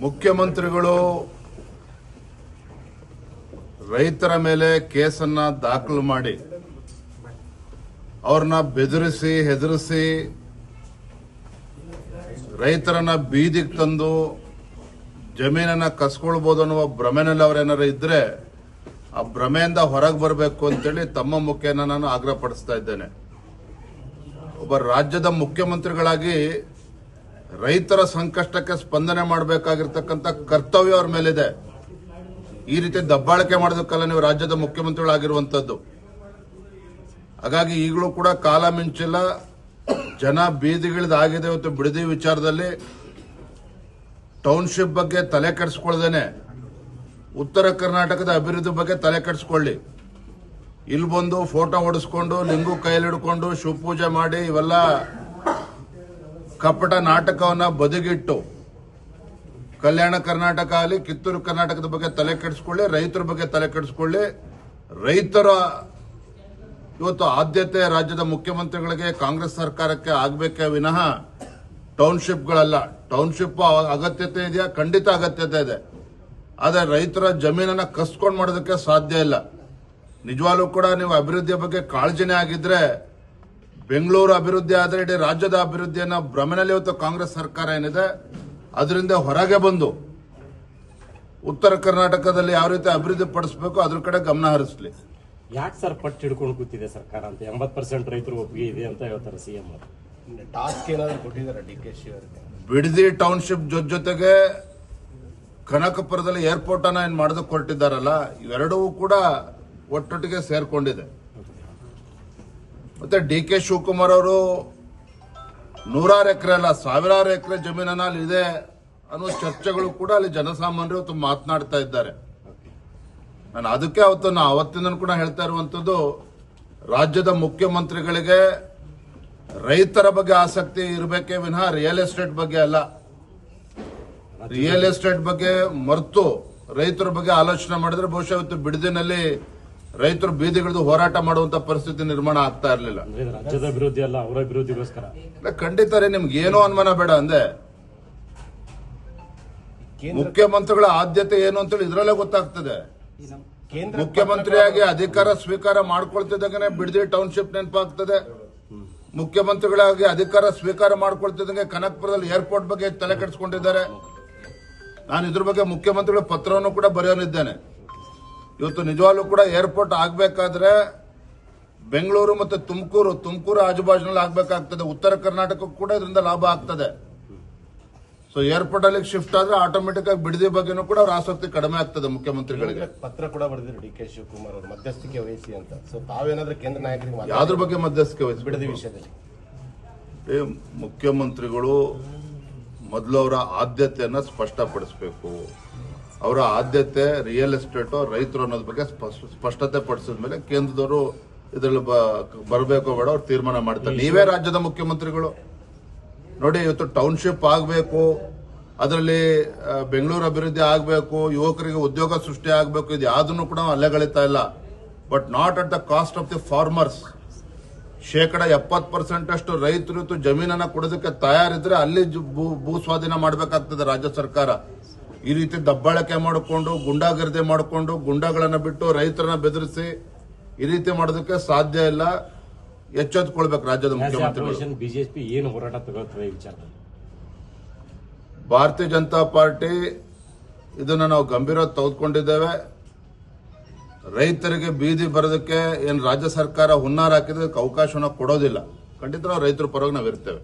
ಮುಖ್ಯಮಂತ್ರಿಗಳು ರೈತರ ಮೇಲೆ ಕೇಸನ್ನ ದಾಖಲು ಮಾಡಿ ಅವ್ರನ್ನ ಬೆದರಿಸಿ ಹೆದರಿಸಿ ರೈತರನ್ನ ಬೀದಿಗೆ ತಂದು ಜಮೀನನ್ನ ಕಸ್ಕೊಳ್ಬಹುದು ಅನ್ನುವ ಭ್ರಮೆನಲ್ಲಿ ಅವರೇನಾರು ಇದ್ರೆ ಆ ಭ್ರಮೆಯಿಂದ ಹೊರಗೆ ಬರಬೇಕು ಅಂತೇಳಿ ತಮ್ಮ ಮುಖೇನ ನಾನು ಆಗ್ರಹ ಪಡಿಸ್ತಾ ಇದ್ದೇನೆ. ಒಬ್ಬ ರಾಜ್ಯದ ಮುಖ್ಯಮಂತ್ರಿಗಳಾಗಿ ರೈತರ ಸಂಕಷ್ಟಕ್ಕೆ ಸ್ಪಂದನೆ ಮಾಡಬೇಕಾಗಿರ್ತಕ್ಕಂಥ ಕರ್ತವ್ಯ ಅವ್ರ ಮೇಲಿದೆ. ಈ ರೀತಿ ದಬ್ಬಾಳಿಕೆ ಮಾಡೋದಕ್ಕಲ್ಲ ನೀವು ರಾಜ್ಯದ ಮುಖ್ಯಮಂತ್ರಿಗಳಾಗಿರುವಂತದ್ದು. ಹಾಗಾಗಿ ಈಗಲೂ ಕೂಡ ಕಾಲ ಮಿಂಚಿಲ್ಲ, ಜನ ಬೀದಿಗಿಳಿದಾಗಿದೆ. ಇವತ್ತು ಬಿಡದಿ ವಿಚಾರದಲ್ಲಿ ಟೌನ್ಶಿಪ್ ಬಗ್ಗೆ ತಲೆ ಕೆಡಿಸ್ಕೊಳ್ದೇನೆ ಉತ್ತರ ಕರ್ನಾಟಕದ ಅಭಿವೃದ್ಧಿ ಬಗ್ಗೆ ತಲೆ ಕೆಡಿಸ್ಕೊಳ್ಳಿ. ಇಲ್ಲಿ ಬಂದು ಫೋಟೋ ಹೊಡೆಸ್ಕೊಂಡು ಲಿಂಗು ಕೈಯಲ್ಲಿ ಹಿಡ್ಕೊಂಡು ಶಿವಪೂಜೆ ಮಾಡಿ ಇವೆಲ್ಲ ಕಪಟ ನಾಟಕವನ್ನ ಬದಿಗಿಟ್ಟು ಕಲ್ಯಾಣ ಕರ್ನಾಟಕ ಆಗಲಿ ಕಿತ್ತೂರು ಕರ್ನಾಟಕದ ಬಗ್ಗೆ ತಲೆ ಕೆಡಿಸ್ಕೊಳ್ಳಿ, ರೈತರ ಬಗ್ಗೆ ತಲೆ ಕೆಡಿಸ್ಕೊಳ್ಳಿ. ರೈತರ ಇವತ್ತು ಆದ್ಯತೆ ರಾಜ್ಯದ ಮುಖ್ಯಮಂತ್ರಿಗಳಿಗೆ ಕಾಂಗ್ರೆಸ್ ಸರ್ಕಾರಕ್ಕೆ ಆಗಬೇಕೇ ವಿನಃ ಟೌನ್ಶಿಪ್ಗಳಲ್ಲ. ಟೌನ್ಶಿಪ್ ಅಗತ್ಯತೆ ಇದೆಯಾ? ಖಂಡಿತ ಅಗತ್ಯತೆ ಇದೆ. ಆದರೆ ರೈತರ ಜಮೀನನ್ನ ಕಸ್ಕೊಂಡು ಮಾಡೋದಕ್ಕೆ ಸಾಧ್ಯ ಇಲ್ಲ. ನಿಜವಾಗ್ಲೂ ಕೂಡ ನೀವು ಅಭಿವೃದ್ಧಿಯ ಬಗ್ಗೆ ಕಾಳಜಿನೇ ಆಗಿದ್ರೆ ಬೆಂಗಳೂರು ಅಭಿವೃದ್ಧಿ ಆದರೆ ಇಡೀ ರಾಜ್ಯದ ಅಭಿವೃದ್ಧಿಯನ್ನ ಭ್ರಮೆನಲ್ಲಿ ಇವತ್ತು ಕಾಂಗ್ರೆಸ್ ಸರ್ಕಾರ ಏನಿದೆ ಅದರಿಂದ ಹೊರಗೆ ಬಂದು ಉತ್ತರ ಕರ್ನಾಟಕದಲ್ಲಿ ಯಾವ ರೀತಿ ಅಭಿವೃದ್ಧಿ ಪಡಿಸಬೇಕು ಅದ್ರ ಕಡೆ ಗಮನ ಹರಿಸಲಿ. ಯಾಕೆ ಸರ್ ಪಟ್ಟು ಹಿಡ್ಕೊಂಡು ಕೂತಿದೆ ಸರ್ಕಾರ ಅಂತ? 80% ರೈತರು ಒಪ್ಪಿಗೆ ಇದೆ ಅಂತ ಹೇಳ್ತಾರೆ ಸಿಎಂ ಅವರು. ಟಾಸ್ಕ್ ಏನಾದ್ರು ಕೊಟ್ಟಿದ್ದಾರೆ ಡಿಕೆಶಿ ಅವರಿಗೆ? ಬಿಡದಿ ಟೌನ್ಶಿಪ್ ಜೊತೆಗೆ ಕನಕಪುರದಲ್ಲಿ ಏರ್ಪೋರ್ಟ್ ಅನ್ನ ಏನ್ ಮಾಡೋದಕ್ಕೆ ಹೊರಟಿದ್ದಾರಲ್ಲ, ಇವೆರಡೂ ಕೂಡ ಒಟ್ಟೊಟ್ಟಿಗೆ ಸೇರ್ಕೊಂಡಿದೆ. ಮತ್ತೆ ಡಿ.ಕೆ. ಶಿವಕುಮಾರ್ ಅವರು 100 ಎಕರೆ ಅಲ್ಲ 1000 ಎಕರೆ ಜಮೀನನ್ನ ಅಲ್ಲಿ ಇದೆ ಅನ್ನೋ ಚರ್ಚೆಗಳು ಕೂಡ ಅಲ್ಲಿ ಜನಸಾಮಾನ್ಯರು ಇವತ್ತು ಮಾತನಾಡ್ತಾ ಇದ್ದಾರೆ. ನಾನು ಅದಕ್ಕೆ ಅವತ್ತಿಂದ ಕೂಡ ಹೇಳ್ತಾ ಇರುವಂತದ್ದು, ರಾಜ್ಯದ ಮುಖ್ಯಮಂತ್ರಿಗಳಿಗೆ ರೈತರ ಬಗ್ಗೆ ಆಸಕ್ತಿ ಇರಬೇಕೇ ವಿನಃ ರಿಯಲ್ ಎಸ್ಟೇಟ್ ಬಗ್ಗೆ ಅಲ್ಲ. ರಿಯಲ್ ಎಸ್ಟೇಟ್ ಬಗ್ಗೆ ಮರೆತು ರೈತರ ಬಗ್ಗೆ ಆಲೋಚನೆ ಮಾಡಿದ್ರೆ ಬಹುಶಃ ಇವತ್ತು ಬಿಡದಿನಲ್ಲಿ ರೈತರು ಬೀದಿಗಿಳಿದು ಹೋರಾಟ ಮಾಡುವಂತ ಪರಿಸ್ಥಿತಿ ನಿರ್ಮಾಣ ಆಗ್ತಾ ಇರಲಿಲ್ಲ. ರಾಜ್ಯದ ಅಭಿವೃದ್ಧಿ ಅಲ್ಲ, ಅವರ ಅಭಿವೃದ್ಧಿಗೋಸ್ಕರ. ಖಂಡಿತ ನಿಮ್ಗೆ ಏನೋ ಅನುಮಾನ ಬೇಡ ಅಂದೆ. ಮುಖ್ಯಮಂತ್ರಿಗಳ ಆದ್ಯತೆ ಏನು ಅಂತೇಳಿ ಇದ್ರಲ್ಲೇ ಗೊತ್ತಾಗ್ತದೆ. ಮುಖ್ಯಮಂತ್ರಿಯಾಗಿ ಅಧಿಕಾರ ಸ್ವೀಕಾರ ಮಾಡ್ಕೊಳ್ತಿದ್ದಂಗೆ ಬಿಡದಿ ಟೌನ್ಶಿಪ್ ನೆನಪಾಗ್ತದೆ. ಮುಖ್ಯಮಂತ್ರಿಗಳಾಗಿ ಅಧಿಕಾರ ಸ್ವೀಕಾರ ಮಾಡ್ಕೊಳ್ತಿದ್ದಂಗೆ ಕನಕಪುರದಲ್ಲಿ ಏರ್ಪೋರ್ಟ್ ಬಗ್ಗೆ ತಲೆ ಕೆಡಿಸ್ಕೊಂಡಿದ್ದಾರೆ. ನಾನು ಇದ್ರ ಬಗ್ಗೆ ಮುಖ್ಯಮಂತ್ರಿಗಳ ಪತ್ರವನ್ನು ಕೂಡ ಬರೆಯೋನಿದ್ದೇನೆ. ಇವತ್ತು ನಿಜವಾಗ್ಲೂ ಕೂಡ ಏರ್ಪೋರ್ಟ್ ಆಗಬೇಕಾದ್ರೆ ಬೆಂಗಳೂರು ಮತ್ತು ತುಮಕೂರು ಆಜುಬಾಜಿನಲ್ಲಿ ಆಗಬೇಕಾಗ್ತದೆ. ಉತ್ತರ ಕರ್ನಾಟಕಕ್ಕೂ ಕೂಡ ಇದರಿಂದ ಲಾಭ ಆಗ್ತದೆ. ಸೊ ಏರ್ಪೋರ್ಟ್ ಅಲ್ಲಿ ಶಿಫ್ಟ್ ಆದ್ರೆ ಆಟೋಮೆಟಿಕ್ ಆಗಿ ಬಿಡದಿ ಬಗ್ಗೆನೂ ಕೂಡ ಅವ್ರ ಆಸಕ್ತಿ ಕಡಿಮೆ ಆಗ್ತದೆ ಮುಖ್ಯಮಂತ್ರಿಗಳಿಗೆ. ಪತ್ರ ಕೂಡ ಬರೆದಿದ್ರು ಡಿ.ಕೆ. ಶಿವಕುಮಾರ್ ಅವರು ಮಧ್ಯಸ್ಥಿಕೆ ವಹಿಸಿ ಅಂತ. ಸೊ ತಾವೇನಾದ್ರೂ ಕೇಂದ್ರ ನಾಯಕರಿಗೆ ಯಾವ್ದ್ರ ಬಗ್ಗೆ ಮಧ್ಯಸ್ಥಿಕೆ ವಹಿಸಿ? ಬಿಡದಿ ವಿಷಯದಲ್ಲಿ ಮುಖ್ಯಮಂತ್ರಿಗಳು ಮೊದಲು ಅವರ ಆದ್ಯತೆಯನ್ನ ಸ್ಪಷ್ಟಪಡಿಸಬೇಕು. ಅವರ ಆದ್ಯತೆ ರಿಯಲ್ ಎಸ್ಟೇಟ್ ರೈತರು ಅನ್ನೋದ್ರ ಬಗ್ಗೆ ಸ್ಪಷ್ಟತೆ ಪಡಿಸಿದ ಮೇಲೆ ಕೇಂದ್ರದವರು ಇದರಲ್ಲಿ ಬರಬೇಕು ಬೇಡ ಅವ್ರು ತೀರ್ಮಾನ ಮಾಡ್ತಾರೆ. ನೀವೇ ರಾಜ್ಯದ ಮುಖ್ಯಮಂತ್ರಿಗಳು ನೋಡಿ, ಇವತ್ತು ಟೌನ್ಶಿಪ್ ಆಗಬೇಕು, ಅದರಲ್ಲಿ ಬೆಂಗಳೂರು ಅಭಿವೃದ್ಧಿ ಆಗಬೇಕು, ಯುವಕರಿಗೆ ಉದ್ಯೋಗ ಸೃಷ್ಟಿ ಆಗಬೇಕು, ಇದು ಯಾವುದನ್ನು ಕೂಡ ಅಲೆಗಳಿತಾ ಇಲ್ಲ. But not at the cost of the farmers. 70% ಅಷ್ಟು ರೈತರು ಇವತ್ತು ಜಮೀನನ್ನ ಕೊಡೋದಕ್ಕೆ ತಯಾರಿದ್ರೆ ಅಲ್ಲಿ ಭೂ ಸ್ವಾಧೀನ ಮಾಡಬೇಕಾಗ್ತದೆ ರಾಜ್ಯ ಸರ್ಕಾರ. ಈ ರೀತಿ ದಬ್ಬಾಳಿಕೆ ಮಾಡಿಕೊಂಡು ಗುಂಡಾಗರ್ದಿ ಮಾಡಿಕೊಂಡು ಗುಂಡಾಗಳನ್ನ ಬಿಟ್ಟು ರೈತರನ್ನ ಬೆದರಿಸಿ ಈ ರೀತಿ ಮಾಡೋದಕ್ಕೆ ಸಾಧ್ಯ ಇಲ್ಲ. ಎಚ್ಚೆತ್ತುಕೊಳ್ಬೇಕು ರಾಜ್ಯದ ಮುಖ್ಯಮಂತ್ರಿಗಳು. ಬಿಜೆಪಿ ಏನು ಹೋರಾಟ ತಗೊಳ್ತದೆ ಈ ವಿಚಾರದಲ್ಲಿ? ಭಾರತೀಯ ಜನತಾ ಪಾರ್ಟಿ ಇದನ್ನ ನಾವು ಗಂಭೀರವಾಗಿ ತೆಗೆದುಕೊಂಡಿದ್ದೇವೆ. ರೈತರಿಗೆ ಬೀದಿ ಬರೋದಕ್ಕೆ ಏನ್ ರಾಜ್ಯ ಸರ್ಕಾರ ಹುನ್ನಾರ ಹಾಕಿದ್ರೆ ಅವಕಾಶವನ್ನು ಕೊಡೋದಿಲ್ಲ. ಖಂಡಿತ ನಾವು ರೈತರ ಪರವಾಗಿ ನಾವು ಇರ್ತೇವೆ.